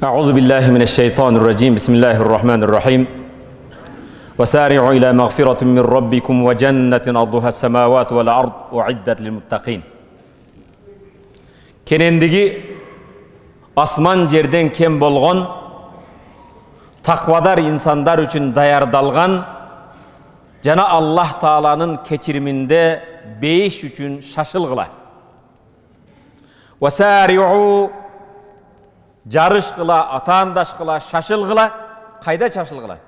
أعوذ بالله من الشيطان الرجيم بسم الله الرحمن الرحيم وسارعوا إلى مغفرة من ربكم وجنة أرضها السماوات والأرض أعدت للمتقين. Kenendigi asman жерден кем болгон takvadar insanlar üçün dayardalgan jana Allah Taala'nın keçiriminde beyiş üçün şaşılgıla. Vasari'u jarışgıla, atandaşgıla, şaşılgıla, kayda şaşılgıla.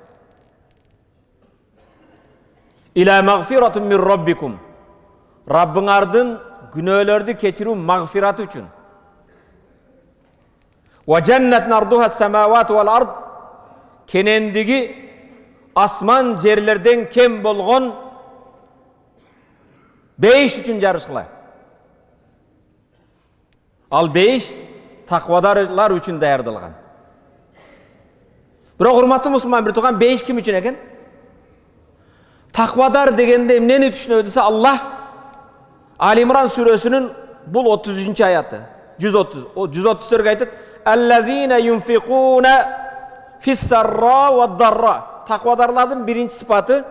İlâ mağfiratun min rabbikum. Rabbinardın günöölördü keçiriu mağfiratı üçün. Ve cennet narduha semavatu vel ard. Kenendigi asman jerlerden kem bolgon beyiş üçün jarışgıla. Al beyiş takvadarlar üçün dayardalgan. Biroq urmatlı musulman bir tuğan beyiş kim üçün eken? Takvadar degende emneni düşünüyor dese Allah Ali İmran suresinin bul 30. ayatı 130 o 134 ayet ellezine yunfikune fissarra ve darra takvadarların birinci sıfatı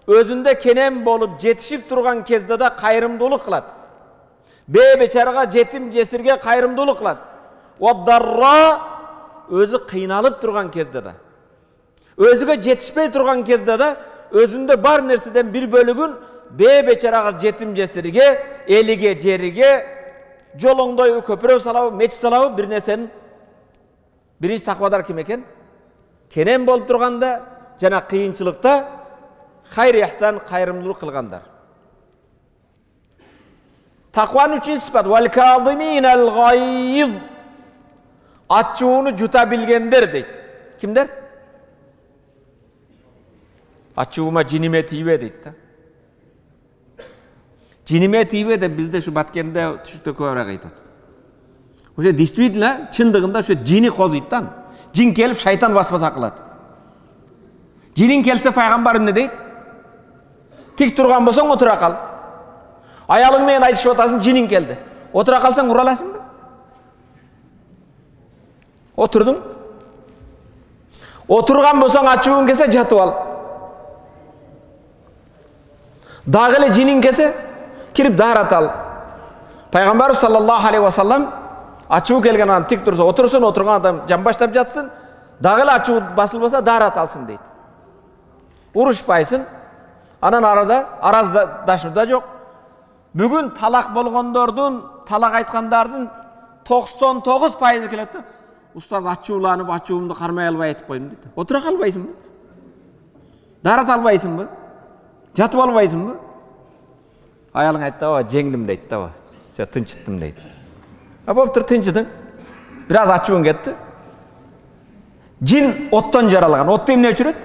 özünde kenem bolup jetişip durgan kezde de kayrımdılık kılat. Beçaraga jetim jesirge kayrımdılık kılat. Ve darra özü kıynalıp durgan kezde de. Özüge jetişpey durgan kezde de özünde bar nerseden bir bölügün beçaraga jetim jesirge, elige jerige, jolongdoy köpürö salağı, meç salağı bir nersenin birinci takvadar kim eken? Kenem bolup durganda jana kıyınçılıkta hayır ihsan kayrımdılık kılgandar. Takvanın üçüncü sıfat vel kâzimînel gayz. Açığını jutabilgenler deydi. Kimler? Açığıma cinime tibe deydi. Cinime tibe de bizde şu Batkende tüşükte kövrek aytadi. Oşa действительно çındığında şu cini kozuydan. Cin kelip şeytan vasvasa kıladi. Cinin kelse paygambarim ne deydi? Tik turgan bolsang otura kal. Ayalıng menen aytışıp atasın cinin geldi. Otura kalsan uralasın mı? Oturdun. Oturgan bolsang açığın kese jatıp al. Dağılı cinin kese kirip darat al. Peygamber sallallahu aleyhi ve sellem açığı kelgen adam tik dursa otursun, oturgan adam jambaştap jatsın. Dağılı açığı basılmasa darat alsın deydi. Uruşpaysın. Anan arada arazdaşırda yok. Bugün talak bolgondordun, talak aytkandardın 99% keledi. Ustaz açıulanıp açığımды karmay alбай aytıp koydum deydi. Otura kalbaysın mı? Darat albaysın mı? Jatıp albaysın mı? Ayalıng aytты, "Ава, жеңдим" deydi. "Ава, sen tınçıttım" deydi. Boptur tınçıdın. Biraz açığın ketти. Cin ottan jaralgan. Ottu emne öçürөt?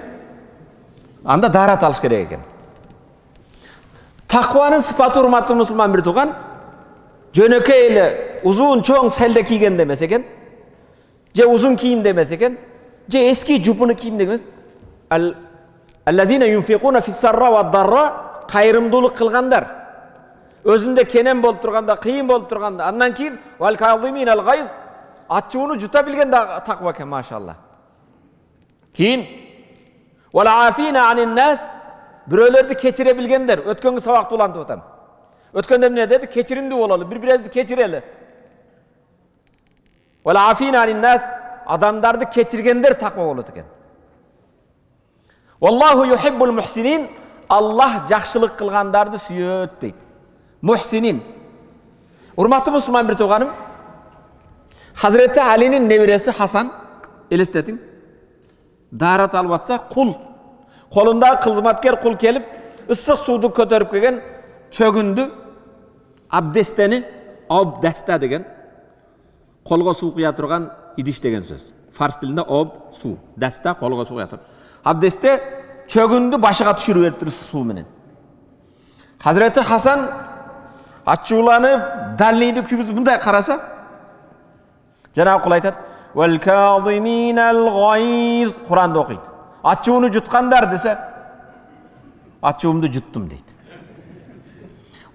Anda darat alış kerek eken. Takvanın sıfatı hurmatlı musulman bir tuğan jönökeyle uzun çoğun selde kiygen demez eken je uzun kiyim demez eken je eski jupunu kiyim demez ellezine yunfikuna fissarra ve darra kayrımdılık kılgandar özünde kenem bolup turganda kıyım bolup turganda andan keyin vel kaziminel gayz açığını jutabilgen de takva eken maşallah keyin vel afina anin nas biröylörді keçirebilgenler. Ötkönгі sabaqты ulantıp atam. Ötkönde ne dedi? Keçirimdi olalı. Bir-birezdi keçireli. Vel afina anin nas adamdardı keçirgenler takva bolup eken. Vallahu yuhibbul muhsinin Allah jakşılık kılgandardı süyöt deydi. Muhsinin. Urmatlı musulman bir tuğanım. Hazreti Ali'nin neviresi Hasan elestetin. Darat alıp atsa kul. Kolunda kılmatker kul kelip ıssık suudu kötörüp kelgen çögündü abdesteni obdesta degen kolga su kuya turgan idiş degen söz. Fars tilinde ob su, dasta kolga su kuya tur. Abdeste çögündü başıga tüşürüp beriptir ıssık suu menen. Hazreti Hasan açıulanıp dalildi kügüzüp bunday karasa Cenab-ı Kul aytat vel kaziminel gayz Kur'an'da okuydu. Açığını jutkandar dese açığımdı juttum deydi.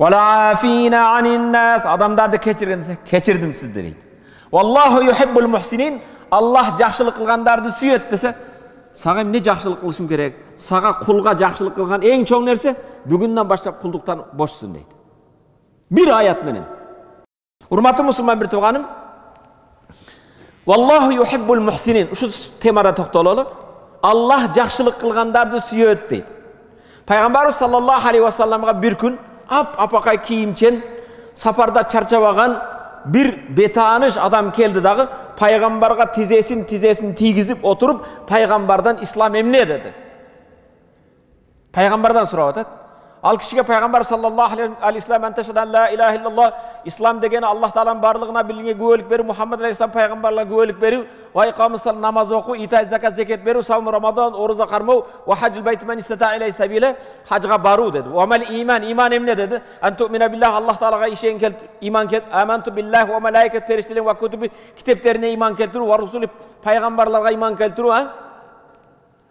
Vel afina anin nas adamdardı keçirgen dese keçirdim sizleri deydi. Vallahu yuhibbul muhsinin Allah жақшылық қылғандарды сүйет десе, саған не жақшылық қылышым керек? Саға құлға жақшылық қылған ең чоң нәрсе бүгіннен баштап құлдықтан бошсың дейді. Bir ayet менен. Урматтуу мусулман бир тууганым, Vallahu yuhibbul muhsinin. Şu temada toxtololu. Allah жақшылық қылғандарды сүйет дейді. Пайғамбар саллаллаху алейхи ва салламға bir күн апақай киімчен сапарда чарчабаған bir betanış adam keldi dağı Peygamberga tizesini tiygizip oturup Peygamberden İslam emne dedi. Peygamberden soradı. Al kişiye Peygamber sallallahu aleyhi ve sellem enteşeden la ilahe illallah İslam degeni Allah Teala'nın barlığına bilgine güvelik verir. Muhammed Aleyhisselam Peygamberle güvelik verir. Ve ikamı namaz oku, ita zakat zekat verir. Savun Ramazan, oruza karmau ve hacil beyti men istata ileyhi sebile hacga baru dedi. Ve mel iman emne dedi. En tu'mine billah Allah Teala'ga işeyin kelt iman kelt. Amentu billah ve melaiket periştelerin ve kutubi kitaplarına iman keltiru ve Resulü Peygamberlerine iman keltiru.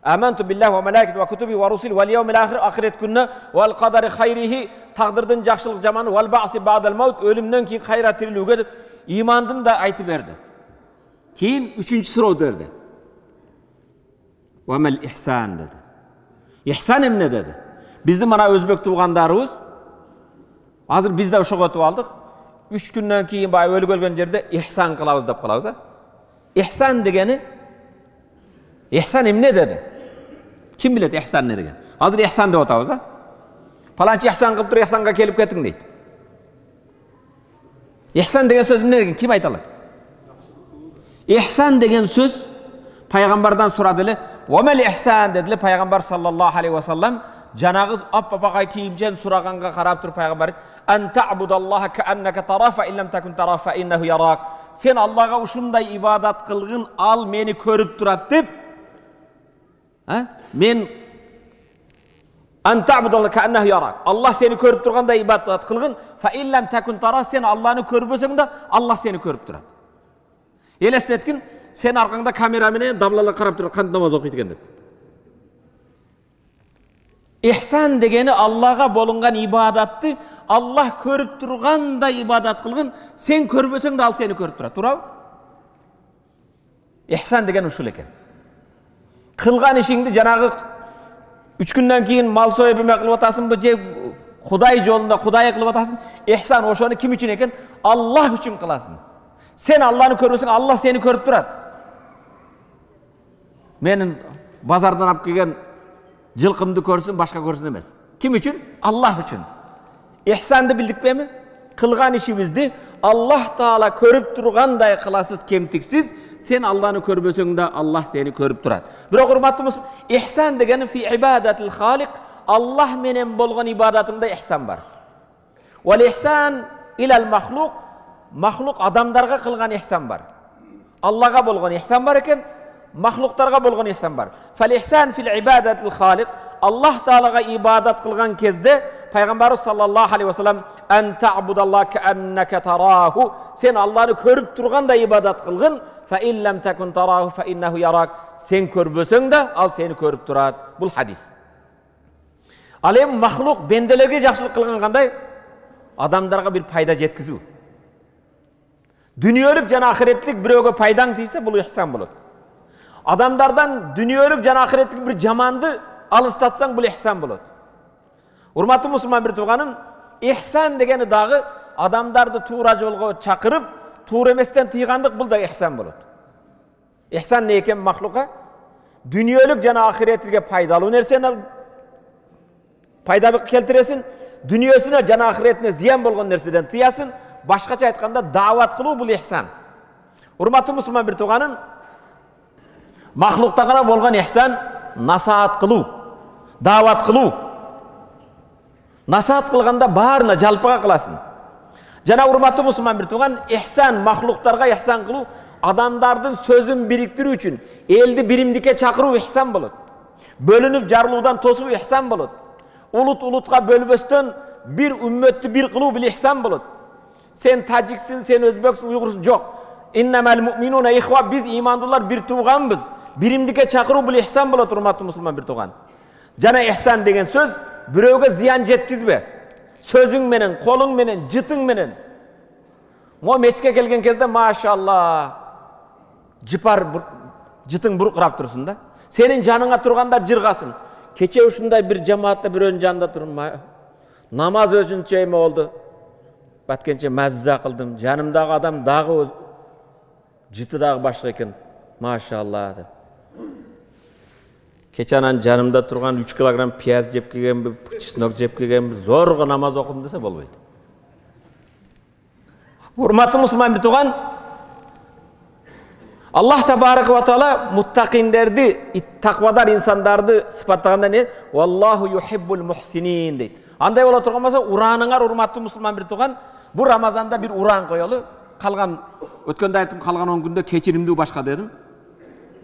Amantu billahi ve melaiket ve kutubi ve rusul vel yevmil ahir ahiret günü vel kadari hayrihi takdirden жақшылық jamanı vel ba'si ba'dal maut ölümden keyin hayra tirilүүгө деп imandın da aytып berdi. Keyin üçüncü sırao derdi. Ve mel ihsan dedi. İhsan emne dedi. Bizdi mana özbek tuğandarыбыз hazır biz de uşak ötüp aldık. 3 günden keyin bay ölüp ölgen jerde ihsan kılabız dep kalabız. İhsan degeni İhsan emne dedi. Kim bilet ihsan ne degen? Hazır ihsan dep atabız ha? Falançı ihsan kılıp turup ihsanга kelip keting deydi. İhsan degen söz ne degen? Kim ayta aladi? İhsan degen söz Peygamberden soradılı. Ve mel ihsan dediler Peygamber sallallahu aleyhi ve sellem janagız apapakay kiyimchen suraganга karab turup Peygamber en ta'budallaha keanneke tara fe illem tekun tara fe innehu yarak. Sen Allah'a uşunday ibadat kılgın al meni körüp turat dep men en ta'budallaha keannehu yarak. Allah seni körüp turganda ibadat kılgın fe illem tekun tara sen Allah'ını körübösöň da Allah seni körüp turat. Elestetkin sen arkanda kamera menen dablala karap turup kanday namaz okuyt eken dep. İhsan degeni Allah'a bolungan ibadatty Allah körüp turganda ibadat kılgın sen körübösöň da al seni körüp turat. Turabı? İhsan degen uşul eken. Kılgan işingdi janagı 3 günden keyin mal soyup emek kılıp atasın bu je Huday jolunda Huday kılıp atasın. İhsan oşonu kim üçün eken? Allah üçün kılasın. Sen Allah'ını körübösöň Allah seni körüp turat. Menin bazardan alıp kelgen жылқымды көрсін, башқа көрсін емес. Ким үшін? Allah үшін. İhsanды білдік бе ми? Қылған ішімізді Allah Taala көріп тұрғандай қыласыз кемтіксіз, sen Allah'ını көрбөсөң да Allah seni көріп тұрады. Бирок урматтуу мусулман, ihsan дегени fi ibadatil халик, Allah менен болгон ибадатыңда ihsan бар. Wal ihsan ilal mahluk, mahluk адамдарга кылган ihsan бар. Allah'a болгон ihsan бар экен, mahluqlarga bolgan ihsan var. Fal ihsan fil ibadatil halik Allah Taalaga ibadat kılgan kezde Peygamber sallallahu aleyhi ve sellem en ta'budallaha keanneke tarahu sen Allah'ını körüp turganda ibadat kılgın fe illem tekun tarahu fe innehu yarak sen körbösöň da al seni körüp turat. Bul hadis. Alem mahluk bendelerge жақшылык kılgan kanday adamlarga bir payda jetkizүү. Dünýölük jana ahiretlik biröge paydaň tiyse bul ihsan bolat. Adamlardan dünýölük jana ahiretlik bir jamandy alstatsaň bul ihsan bolat. Urmattуу musulman bir tuğanım, ihsan degeni dağı adamlardı tuğra jolga çakırıp, tuğra emesten tıygandyk bul da ihsan bolat. İhsan ne eken mahluka? Dünýölük jana ahiretlige paydalуу nerseni payda keltiresin, dünýösüne jana ahiretine ziyan bolgon nerseden tıyasın, başkaça aytkanda dawat kılуу bul ihsan. Urmattуу musulman bir tuğanım, mahluklara bolgan ihsan nasihat kılуу, davat kılуу. Nasihat kılganda barına jalpıga kılasın. Jana urmattуу musulman bir tuğan, ihsan mahluklarga ihsan kılуу adamdardın sözün biriktirүү üçün eldi birimdike çakırуу ihsan bolat. Bölünüp jarılууdan tosuu ihsan bolat. Ulut ulutga bölböstön bir ümmetni bir kılуу bil ihsan bolat. Sen Tajiksin, sen Özbeksin, Uygursun, jok. İnnemel mu'minuna ihva, biz imanlılar bir tuğanbız. Birimdike çakırуу bil ihsan bolat urmattуу musulman bir tuğan. Jana ihsan degen söz biröge ziyan jetkizbe. Sözüň menen, koluň menen, jytyň menen. O meçke kelgen kezde maşallah жыпар жытың буркурап турсун да. Сенин жаныңа тургандар жыргасын. Кече ушундай бир жамаатта бирөөнүн жанында турмай. Намаз өзүнчө эме болду. Баткенче мазза кылдым. Жанымдагы адам дагы жыты дагы башка экен. Машалла деп. Кече анан жанымда турган 3 килограмм пияз жеп келгенби, чеснок жеп келгенби, зорго намаз окудум десе болбойт. Урматтуу мусулман бир туган, Аллах табарак ва таала муттакиндерди, таквадар инсандарды сыпаттаганда не? Валлаху юхиббул мухсинин дейт. Андай боло турган болсо, ураныңар урматтуу мусулман бир туган, бу Рамазанда бир уран коелу. Калган өткөндө айттым, калган 10 күндө кечиримдүү башка дедим.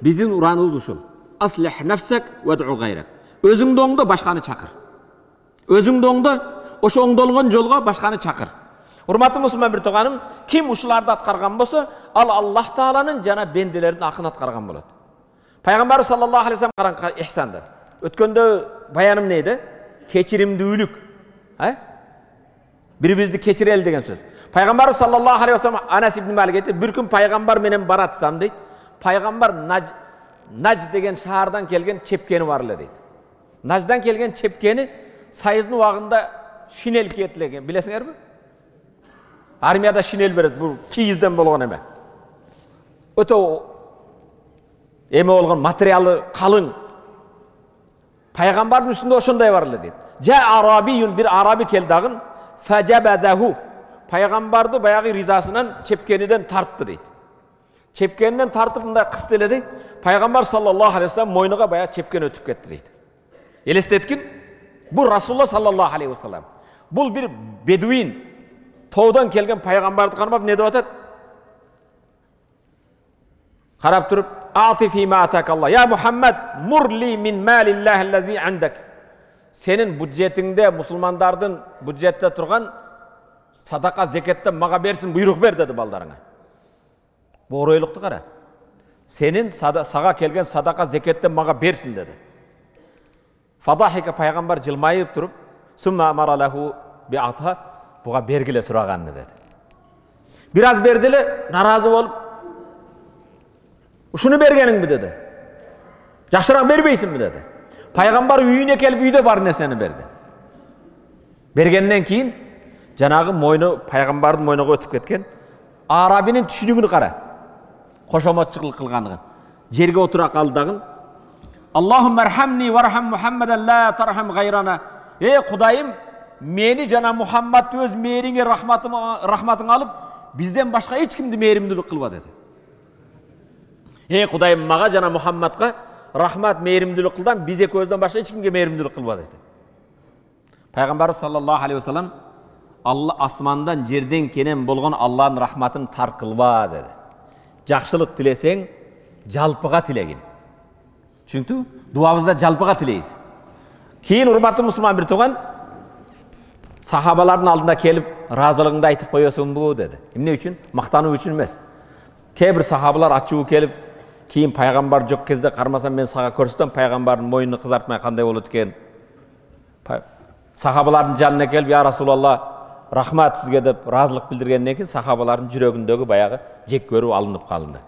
Биздин ураныбыз ушул. Аслих нафсак вад'у гайрак. Өзүңдү оңдо, башканы чакыр. Өзүңдү оңдо, ошо оңдолгон жолго башканы чакыр. Урматтуу мусулман бир туганым, ким ушуларды аткарган болсо, ал Аллах Тааланын жана бенделердин акын аткарган болот. Пайгамбар саллаллаху алейхи вассалам каран ихсанды. Өткөндө баяным нейди? Кечиримдүүлүк. Бири-бирибизди кечирели деген сөз. Пайгамбар саллаллаху алейхи вассалам Анас ибн Малик айтты, бир күн пайгамбар менен баратсам дейт. Пайгамбар Наж деген шаардан келген чепкени бар эле дейт. Наждан келген чепкени сайыздын убагында шинел киетилген, билесиңерби? Армияда шинел берет, бул кийизден болгон эме. Өтө эме болгон материалы калың. Пайгамбардын үстүндө ошондой бар эле дейт. Жа арабиюн, бир араби келди дагы, фажабадаху. Пайгамбарды баягы ридасынан чепкениден тартты дейт. Чепкенинен тартып мындай кысты эле дейт. Пайгамбар саллаллаху алейхи вассалам мойнуга баягы чепкен өтүп кетти дейт. Элестеткин, бул Расулулла саллаллаху алейхи вассалам. Бул бир бедуин, тоодон келген пайгамбарды кармап не деп атат? Карап туруп, "Ати фи ма атакалла. Я Мухаммад, мурли мин малиллахи аллази андак." Сенин бюджетиңде, мусулмандардын бюджетте турган садака, зекетте мага берсин, буйрук бер деди балдарыңа. Бу оройлукту кара. Сенин сага келген садака, зекетте мага берсин деди. Фадахика пайгамбар жылмайып туруп, "Сумма амара лаху би ата." Буга бергиле сураганды деди. Бир аз берди эле, наразы болуп, "Ушуну бергениңби?" деди. "Жакшыраак бербейсиңби?" деди. Пайгамбар үйүнө келип үйдө бар нерсени берди. Бергенден кийин жанагы мойну пайгамбардын мойнуга өтүп кеткен арабинин түшүнүгүнү кара. Кошомотчулук кылганын. Жерге отура калды дагы. "Аллахумма архамни вархам Мухаммадан ла тархам гайрана." Кудайым, мени жана Мухаммадты өз мээриңе, рахматың алып, бизден башка эч кимди мээримдүүлүк кылба деди. Кудайым, мага жана Мухаммадка рахмат, мээримдүүлүк кылдан, биз экөөбүздөн башка эч кимге мээримдүүлүк кылба деди. Пайгамбар саллаллаху алейхи вассалам, "Алла асмандан, жерден кенен болгон Алланын рахматын тар кылба" деди. Жакшылык тилесең, жалпыга тилегин. Чүнктү? Дуабызда жалпыга тилейбиз. Кийин урматтуу мусулман бир туган, сахабалардын алдына келип, "Разылыгыңды айтып коесуңбу?" деди. Эмне үчүн? Мактануу үчүн эмес. Кээ бир сахабалар ачуу келип, кийин пайгамбар жок кезде кармасам мен сага көрсөтөм, пайгамбардын мойнуну кызартмай кандай болот экен. Сахабалардын жанына келип, "Я Расулалла, рахмат сизге" деп разылык билдиргенден кийин сахабалардын жүрөгүндөгү баягы жек көрүү алынып калды.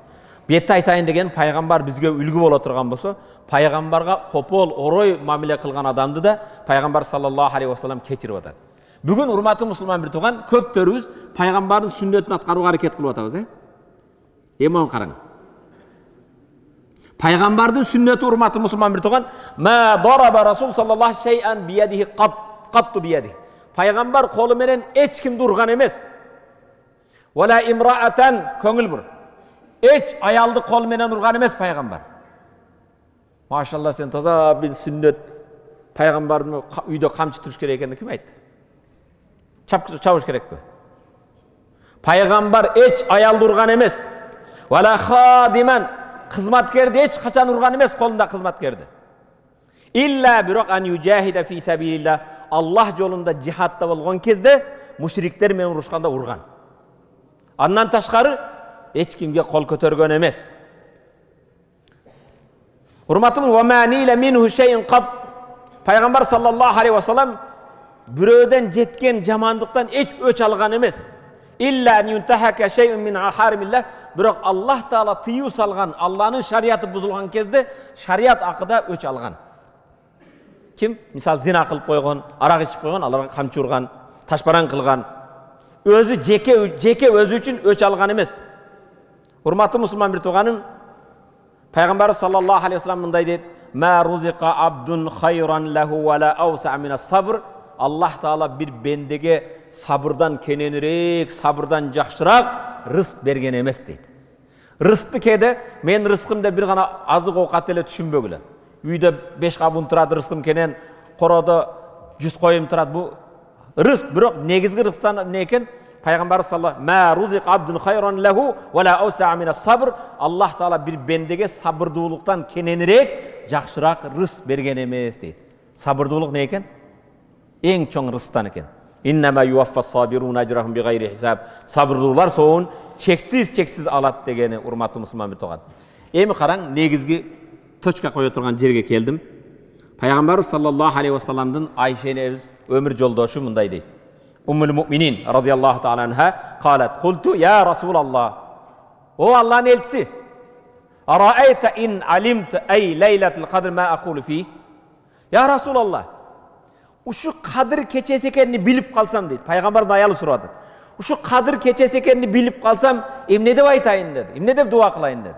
Бетте айтайын деген, пайгамбар бизге үлгү боло турган болсо, пайгамбарга копол, орой мамиле кылган адамды да пайгамбар саллаллаху алейхи вассалам кечирип атат. Бүгүн урматтуу мусулман бир туган, көптөрүбүз пайгамбардын сүннөтүн аткарууга аракет кылып атабыз, Эмон караң. Пайгамбардын сүннөтү урматтуу мусулман бир туган, "Ма дараба Расул саллаллаху шей'ан биядихи катту биядихи." Пайгамбар колу менен эч кимди урган эмес. "Вала имраатан", көңүл бур. Эч аялды кол менен урган эмес пайгамбар. Машалла, сен таза бир сүннөт пайгамбардын үйдө камчы туруш керек экенин ким айтты? Чабыш керекпи? Пайгамбар эч аялды урган эмес. Вала хадиман, кызматкерди эч качан урган эмес, колунда кызматкерди. Илля бирок ан южахида фи сабилилlah, Аллах жолунда жихадта болгон кезде мушриктер менен урушканда урган. Андан ташкары эч кимге кол көтөргөн эмес. Урматым, ва манила минху шейин кат. Пайгамбар саллаллаху алейхи вассалам бирөөдөн жеткен жамандыктан эч өч алган эмес. Илля ан юнтахака шейин мин ахаримилlah, Бирок Аллах Таала тыюу салган, Алланын шариаты бузулган кезде шарият акыда өч алган. Ким? Мисалы зина кылып койгон, арак ичип койгон, аларга камчы урган, ташбаран кылган. Өзү жеке өзү үчүн өч алган эмес. Урматтуу мусулман бир тууганым, Пайгамбар саллаллаху алейхи вассалам мындай дейт: "Ма рузика абдун хайран лаху ва ла ауса мина сабр." Аллах Таала бир бендеге сабырдан кененирээк, сабырдан жакшыраак рызык берген эмес дейт. Рызыкты кээде мен рызыкымда бир гана азык оокат эле түшүнбөгүлө. Үйдө 5 кабын турат рызыкым кенен, коrodо 100 коюм турат. Бу рызык, бирок негизги рызыктан эмне экен? Пайгамбар саллаллаху ма рузик абдун хайран лаху ва ла ауса мина сабр. Аллах Таала бир бендеге сабырдуулуктан кененирээк, жакшыраак рызык берген эмес дейт. Сабырдуулук не экен? Эң чоң рызыктан экен. Иннама юваффас сабирун ажрахум бигайри хисаб. Сабырдуулар соон чексиз алат дегени урматтуу мусулман бир тууган. Эми караң, негизги точка кое турган жерге келдим. Пайгамбар саллаллаху алейхи вассаламдын Айша энебиз өмүр жолдошу мындай дейт. Уммул муъминин радияллаху таала анха калат: "Култу я Расулаллах, о Аллахтын элчиси, араайта ин алимту ай лейлатул кадр ма акулу фи?" Я Расулаллах, ушу Кадыр кечеси экенин билип калсам дейт. Пайгамбардын аялы сурады. Ушу Кадыр кечеси экенин билип калсам, эмне деп айтайын деди. Эмне деп дуа кылайын деди.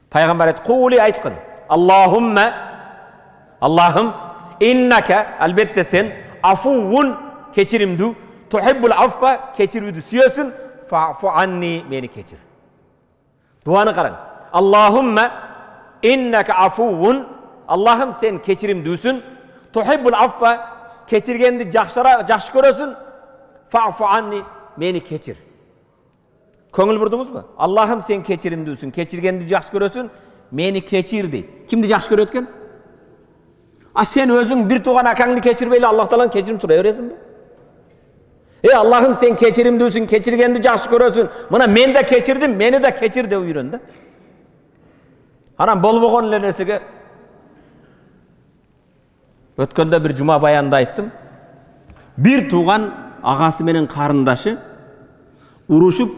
Пайгамбар айтты: "Кули айткын. Аллахумма, Аллахым, иннака, албетте сен, афувун, кечиримдүү, тухиббул аффа, кечирүүдү сүйөсүн, фаъфу анни, мени кечир." Дуаны караң. Аллахумма, иннака афувун, Аллахым сен кечиримдүүсүн, тухиббул аффа, кечиргенди жакшы көрөсүн, фаъфу анни, мени кечир. Көңүл бурдуңузбу? Аллахым сен кечиримдүүсүн, кечиргенди жакшы көрөсүн, мени кечир дейт. Кимди жакшы көрөт экен? Сен өзүң бир тууган акаңды кечирбейли Аллах Таалан кечирим сурай бересиңби? Аллахым сен кечиримдүүсүн, кечиргенди жакшы көрөсүн. Мына мен да кечирдим, мени да кечир деп үйрөн да. Анан болбогон эле нерсеге өткөндө бир жума баянда айттым. Бир тууган агасы менен карындашы урушуп,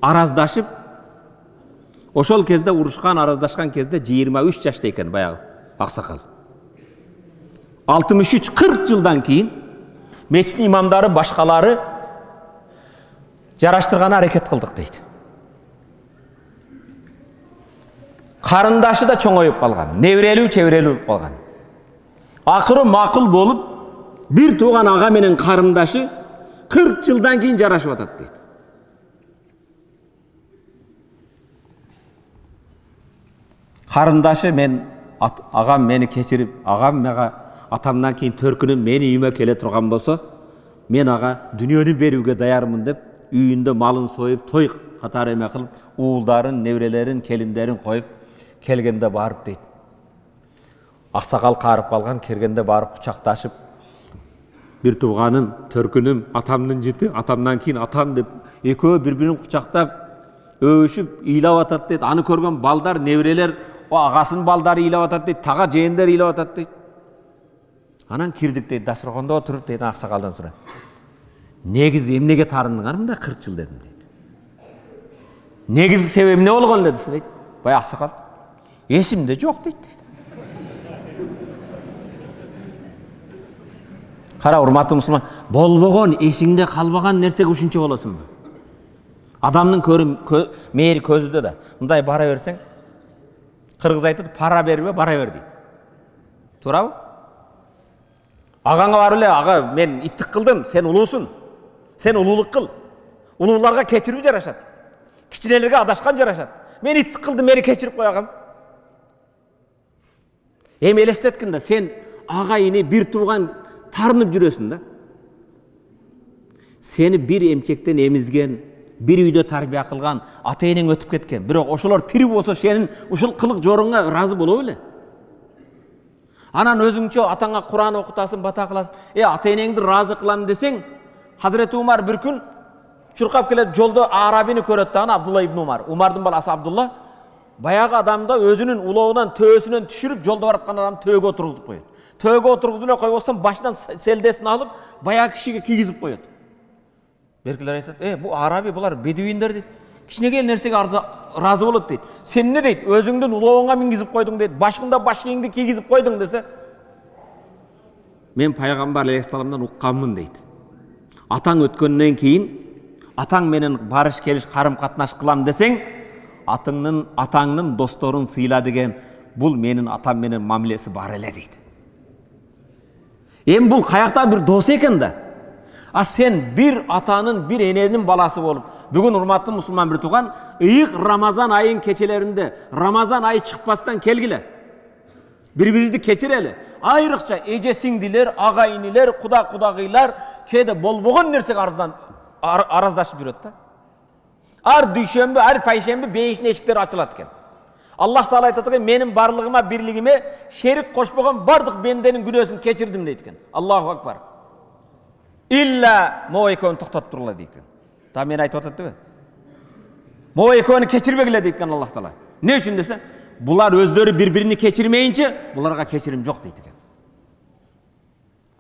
араздашып, ошол кезде урушкан, араздашкан кезде 23 жашта экен баягы аксакал. 63-40 жылдан кийин мечиттин имамдары, башкалары жараштырган аракет кылдык дейт. Карындашы да чоңоюп калган, неберелүү чеберелүү болуп калган. Акыры макул болуп, бир тууган ага менен карындашы 40 жылдан кийин жарашып атат дейт. Карындашы мен агам мени кечирип, агам мага атамдан кийин төркүнүм мени үйүмө келе турган болсо, мен ага дүйнөнү берүүгө даярмын деп, үйүндө малын союп, той катары эме кылып, уулдарын, неберелерин, келиндерин коюп келгенде барып дейт. Аксакал карып калган, кергенде барып кучакташып, бир тууганым, төркүнүм, атамдын жыты, атамдан кийин атам деп, экөө бири-бирин кучактап, өбүшүп, ыйлап атат дейт. Аны көргөн балдар, неберелер, агасынын балдары ыйлап атат дейт, тага жээндер ыйлап атат дейт. Анан кирдик дейт, дасторкондо отуруп дейт, аксакалдан сурайт. Негизи эмнеге тарындыңар мында 40 жыл дедим дейт. Негизги себеби эмне болгон эле дейт. Бая аксакал. Эсимде жок дейт. Кара урматтуу мусулман, болбогон, эсиңде калбаган нерсеге ушунча болосуңбу? Адамдын мээри көзүдө да. Мындай бара берсең, кыргыз айтат, пара бербе, бара бер дейт. Туурабы? Агаңа барып эле, ага мен иттик кылдым, сен улуусуң. Сен улуулук кыл. Улууларга кечирүү жарашат. Кичинелерге адашкан жарашат. Мен иттик кылдым, мени кечирип кой агам. Эми элестеткин да, сен ага ини бир тууган тарынып жүрөсүң да. Сени бир эмчектен эмизген, бир үйдө тарбия кылган, ата-энең өтүп кеткен. Бирок ошолор тирүү болсо сенин ушул кылык жорууңа ыраазы болобу эле? Анан өзүңчө атаңа Куран окутасың, бата кыласың. Ата-энеңди ыраазы кылам десең, Хазирети Умар бир күн чуркап келет, жолдо арабини көрөт да, Абдулла ибн Умар. Умардын баласы Абдулла баягы адамда өзүнүн улообунан төөсүнөн түшүрүп, жолдо бараткан адам төөгө отургузуп коет. Төөгө отургузуп эле койбостон башынан селдесин алып, баягы кишиге кийгизип коет. Беркилер айтат: бу араби, булар бедуиндер дейт. кичинекей нерсеге разы болот дейт. Сен эмне дейт? Өзүңдүн улоуңа мингизип койдуң дейт. Башыңда баш кийимди кийгизип койдуң десе, мен пайгамбар алейхиссаламдан укканмын дейт. Атаң өткөндөн кийин атаң менен барыш келиш карым катнаш кылам десең, атаңдын досторун сыйла деген бул менин атам менен мамилеси бар эле дейт. Эми бул каякта бир дос экен да. А сен бир атанын, бир эненин баласы болуп, бүгүн урматтуу мусулман бир тууган, ыйык Рамазан айын кечелеринде, Рамазан айы чыкпастан келгиле. Бири-бирибизди кечирели. Айрыкча эже сиңдилер, ага инилер, кудагыйлар кээде болбогон нерсеге араздашып жүрөт да. Ар дүйшөмбү, ар пайшемби бейиштин эшиктери ачылат экен. Аллах Таала айтат экен, менин барлыгыма, бирлигиме шерик кошпогон бардык бенденин күнөөсүн кечирдим дейт экен. Аллаху акбар. Илля могу экөөнү токтотуп тургула дейт экен. Та мен айтып атат могу экөөнү кечирбегиле дейт экен Аллах Таала. Не үчүн десе, булар өздөрү бири-бирини кечирмейинче, буларга кечирим жок дейт экен.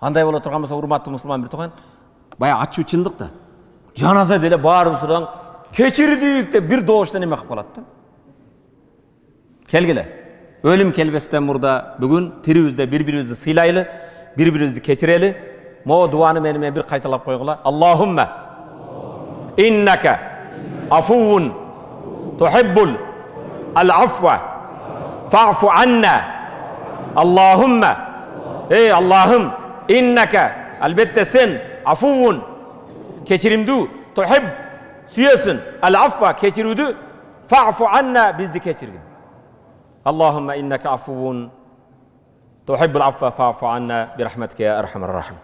Андай боло турган болсо, урматтуу мусулман бир тууган, бая ачуу чындык да. Жаназа деле баарыбыздан кечирдик деп бир добуштан эме кылып калат да. Келгиле. Өлүм келбестен мурда бүгүн тирибизде бири-бирибизди сыйлайлы, бири-бирибизди кечирели. Могу дуаны менен бир кайталап койгула. Аллахумма иннака афуун тухиббул ал-афва фаъфу анна. Аллахумма, ey Allah'ım, innaka, elbette sen, afuvun, keçirimdü, tuhib, süyesin, el-affa, keçirüdü, fa'fu anna, bizdi keçirgin. Allahümme innaka afuvun, tuhibbul affa, fa'fu anna, bi rahmetike ya erhamer rahim.